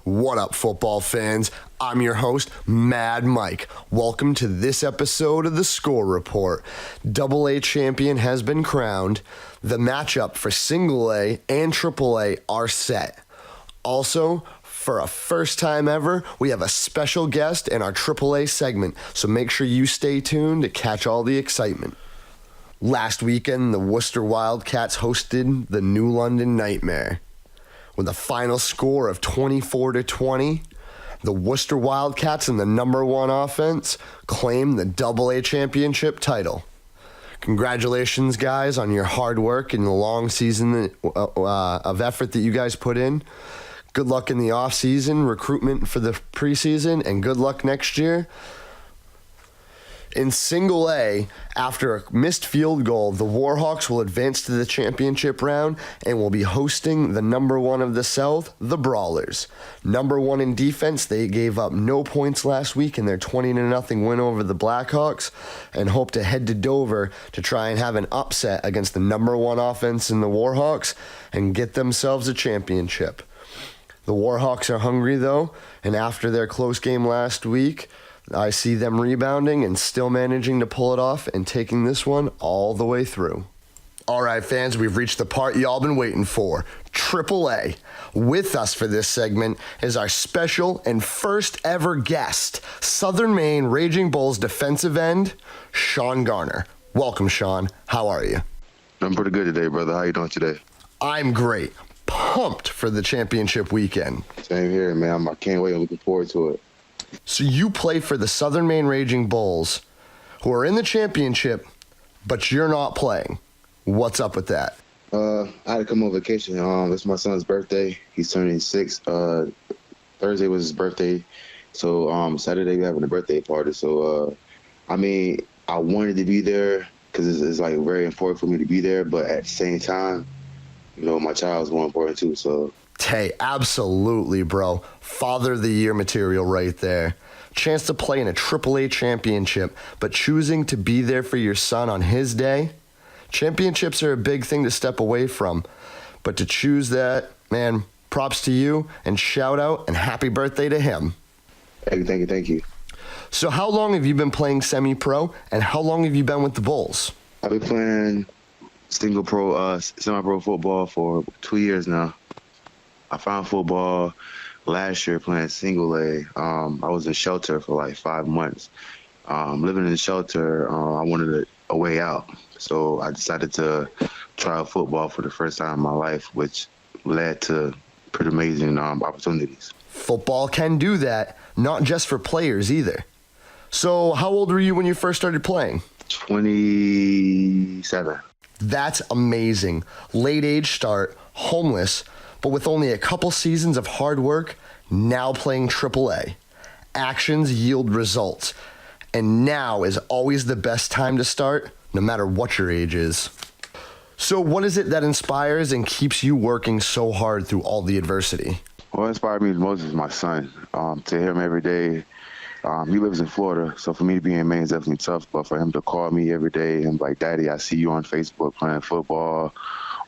What up, football fans? I'm your host, Mad Mike. Welcome to this episode of the Score Report. AA champion has been crowned. The matchup for Single A and AAA are set. Also, for a first time ever, we have a special guest in our AAA segment, so make sure you stay tuned to catch all the excitement. Last weekend, the Worcester Wildcats hosted the New London Nightmare. With a final score of 24-20, the Worcester Wildcats and the number one offense claimed the AA championship title. Congratulations, guys, on your hard work and the long season of effort that you guys put in. Good luck in the off-season, recruitment for the preseason, and good luck next year. In Single A, after a missed field goal, the Warhawks will advance to the championship round and will be hosting the number one of the South, the Brawlers. Number one in defense, they gave up no points last week in their 20-0 win over the Blackhawks and hope to head to Dover to try and have an upset against the number one offense in the Warhawks and get themselves a championship. The Warhawks are hungry, though, and after their close game last week, I see them rebounding and still managing to pull it off and taking this one all the way through. All right, fans, we've reached the part y'all been waiting for, AAA. With us for this segment is our special and first ever guest, Southern Maine Raging Bulls defensive end, Sean Garner. Welcome, Sean. How are you? I'm pretty good today, brother. How you doing today? I'm great. Pumped for the championship weekend. Same here, man. I can't wait. I'm looking forward to it. So you play for the Southern Maine Raging Bulls, who are in the championship, but you're not playing. What's up with that? I had to come on vacation. It's my son's birthday. He's turning 6. Thursday was his birthday. So Saturday we're having a birthday party. So, I wanted to be there because it's like very important for me to be there. But at the same time, my child's more important too. So. Hey, absolutely, bro. Father of the Year material right there. Chance to play in a AAA championship, but choosing to be there for your son on his day. Championships are a big thing to step away from, but to choose that, man, props to you, and shout out and happy birthday to him. Thank you. So how long have you been playing semi-pro, and how long have you been with the Bulls? I've been playing semi-pro football for 2 years now. I found football last year playing Single A. I was in shelter for like 5 months. Living in the shelter, I wanted a way out. So I decided to try out football for the first time in my life, which led to pretty amazing opportunities. Football can do that, not just for players either. So how old were you when you first started playing? 27. That's amazing. Late age start, homeless, but with only a couple seasons of hard work, now playing AAA. Actions yield results, and now is always the best time to start, no matter what your age is. So what is it that inspires and keeps you working so hard through all the adversity? What inspired me the most is my son. To hear him every day. He lives in Florida, so for me to be in Maine is definitely tough, but for him to call me every day and be like, Daddy, I see you on Facebook playing football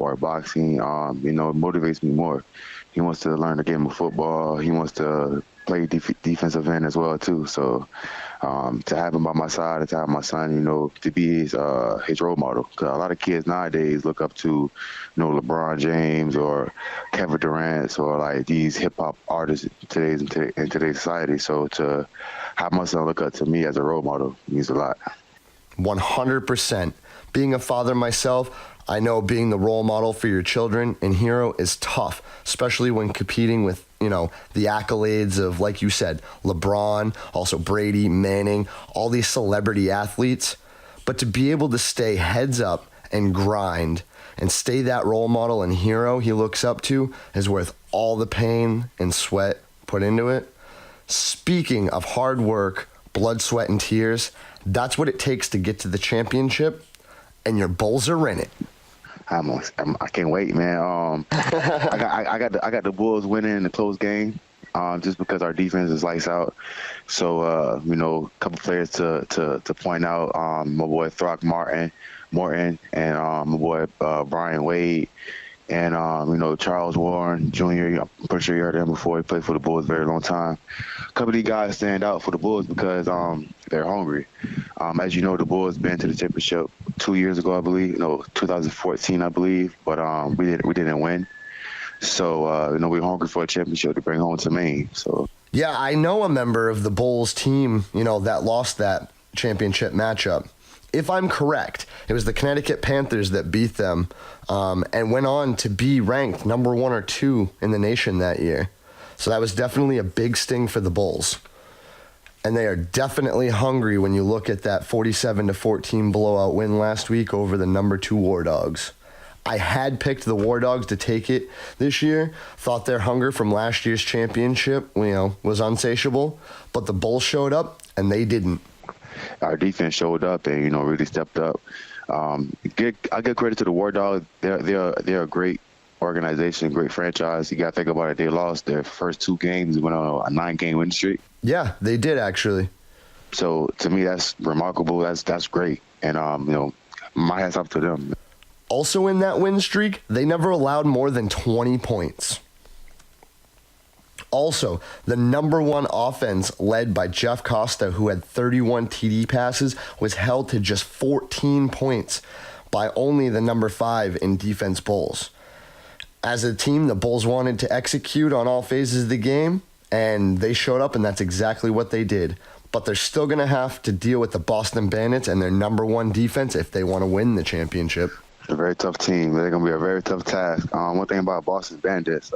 or boxing, it motivates me more. He wants to learn the game of football. He wants to play defensive end as well, too. So to have him by my side and to have my son, to be his role model. Because a lot of kids nowadays look up to, LeBron James or Kevin Durant or like these hip-hop artists in today's society. So to have my son look up to me as a role model means a lot. 100%. Being a father myself, I know being the role model for your children and hero is tough, especially when competing with, the accolades of, like you said, LeBron, also Brady, Manning, all these celebrity athletes. But to be able to stay heads up and grind and stay that role model and hero he looks up to is worth all the pain and sweat put into it. Speaking of hard work, blood, sweat, and tears, that's what it takes to get to the championship, and your Bulls are in it. I can't wait, man. I got the Bulls winning in the close game, just because our defense is lights out. So a couple players to point out. My boy Throckmorton, and my boy Brian Wade And, Charles Warren Jr., I'm pretty sure you heard him before. He played for the Bulls a very long time. A couple of these guys stand out for the Bulls because they're hungry. As you know, the Bulls been to the championship 2 years ago, I believe. 2014, I believe. But we didn't win. So, we're hungry for a championship to bring home to Maine. So. Yeah, I know a member of the Bulls team, that lost that championship matchup. If I'm correct, it was the Connecticut Panthers that beat them and went on to be ranked number 1 or 2 in the nation that year. So that was definitely a big sting for the Bulls. And they are definitely hungry when you look at that 47-14 blowout win last week over the number 2 War Dogs. I had picked the War Dogs to take it this year, thought their hunger from last year's championship, was unsatiable, but the Bulls showed up and they didn't. Our defense showed up and really stepped up. I give credit to the War Dogs. They're a great organization, great franchise. You got to think about it. They lost their first 2 games, went on a 9-game win streak. Yeah, they did actually. So to me, that's remarkable. That's great, and my hats off to them. Also in that win streak, they never allowed more than 20 points. Also, the number 1 offense led by Jeff Costa, who had 31 TD passes, was held to just 14 points by only the number 5 in defense Bulls. As a team, the Bulls wanted to execute on all phases of the game, and they showed up, and that's exactly what they did. But they're still going to have to deal with the Boston Bandits and their number 1 defense if they want to win the championship. A very tough team. They're going to be a very tough task. One thing about Boston Bandits,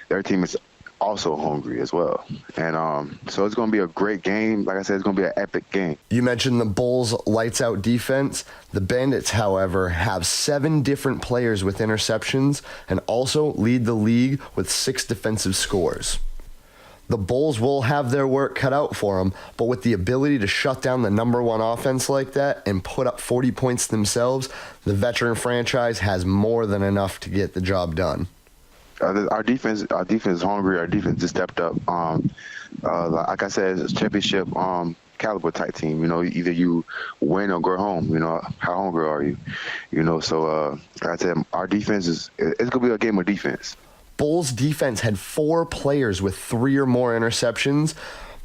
their team is also hungry as well. And so it's going to be a great game. Like I said, it's going to be an epic game. You mentioned the Bulls' lights-out defense. The Bandits, however, have 7 different players with interceptions and also lead the league with 6 defensive scores. The Bulls will have their work cut out for them, but with the ability to shut down the number 1 offense like that and put up 40 points themselves, the veteran franchise has more than enough to get the job done. Our defense is hungry. Our defense just stepped up. Like I said, it's a championship caliber type team. Either you win or go home. How hungry are you? So like I said, our defense it's gonna be a game of defense. Bulls defense had 4 players with 3 or more interceptions,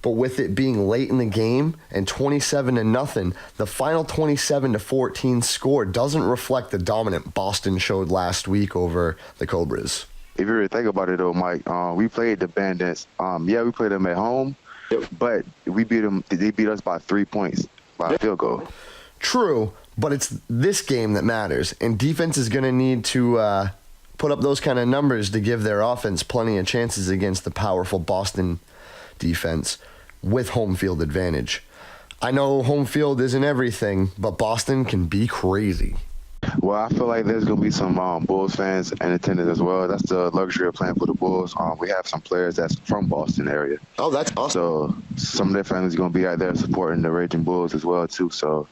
but with it being late in the game and 27-0, the final 27-14 score doesn't reflect the dominant Boston showed last week over the Cobras. If you really think about it, though, Mike, we played the Bandits. We played them at home, but we beat them. They beat us by 3 points by a field goal. True, but it's this game that matters, and defense is going to need to put up those kind of numbers to give their offense plenty of chances against the powerful Boston defense with home field advantage. I know home field isn't everything, but Boston can be crazy. Well, I feel like there's going to be some Bulls fans in attendance as well. That's the luxury of playing for the Bulls. We have some players that's from Boston area. Oh, that's awesome. So some of their families are going to be out there supporting the Raging Bulls as well, too. So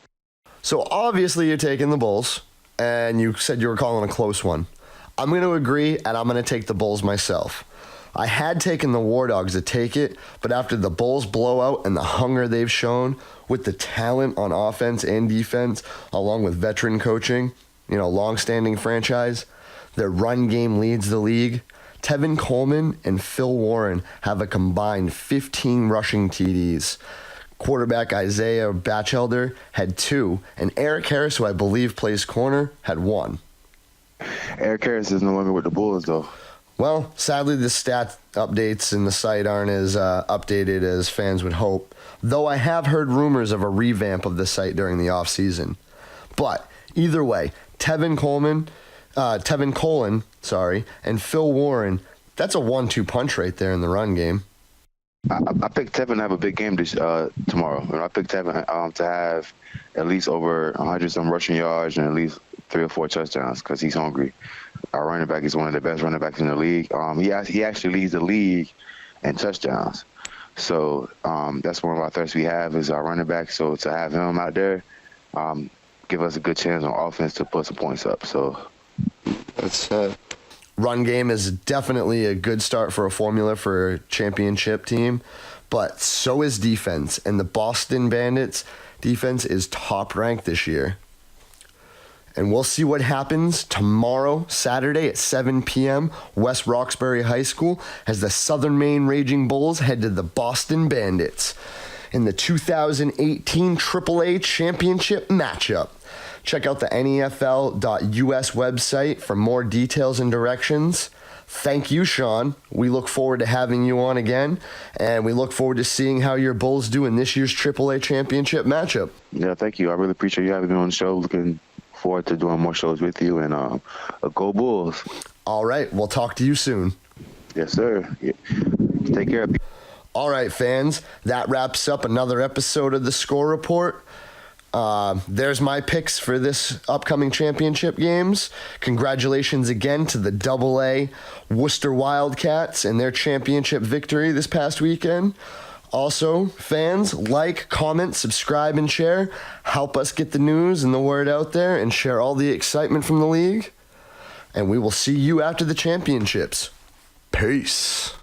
obviously you're taking the Bulls, and you said you were calling a close one. I'm going to agree, and I'm going to take the Bulls myself. I had taken the War Dogs to take it, but after the Bulls blowout and the hunger they've shown with the talent on offense and defense, along with veteran coaching, long-standing franchise, their run game leads the league. Tevin Coleman and Phil Warren have a combined 15 rushing TDs. Quarterback Isaiah Batchelder had 2, and Eric Harris, who I believe plays corner, had 1. Eric Harris is no longer with the Bulls, though. Well, sadly, the stat updates in the site aren't as updated as fans would hope, though I have heard rumors of a revamp of the site during the offseason. But either way, Tevin Coleman, and Phil Warren, that's a 1-2 punch right there in the run game. I picked Tevin to have a big game tomorrow. I picked Tevin to have at least over 100-some rushing yards and at least 3 or 4 touchdowns because he's hungry. Our running back is one of the best running backs in the league. He actually leads the league in touchdowns. So that's one of our threats we have is our running back. So to have him out there, give us a good chance on offense to put some points up. So that's run game is definitely a good start for a formula for a championship team, but so is defense. And the Boston Bandits defense is top ranked this year. And we'll see what happens tomorrow, Saturday at 7 p.m., West Roxbury High School, as the Southern Maine Raging Bulls head to the Boston Bandits in the 2018 AAA Championship matchup. Check out the NEFL.us website for more details and directions. Thank you, Sean. We look forward to having you on again, and we look forward to seeing how your Bulls do in this year's AAA Championship matchup. Yeah, thank you. I really appreciate you having me on the show. Looking forward to doing more shows with you, and go Bulls. All right, we'll talk to you soon. Yes, sir. Yeah. Take care. All right, fans, that wraps up another episode of the Score Report. There's my picks for this upcoming championship games. Congratulations again to the AA Worcester Wildcats and their championship victory this past weekend. Also, fans, like, comment, subscribe, and share. Help us get the news and the word out there and share all the excitement from the league. And we will see you after the championships. Peace.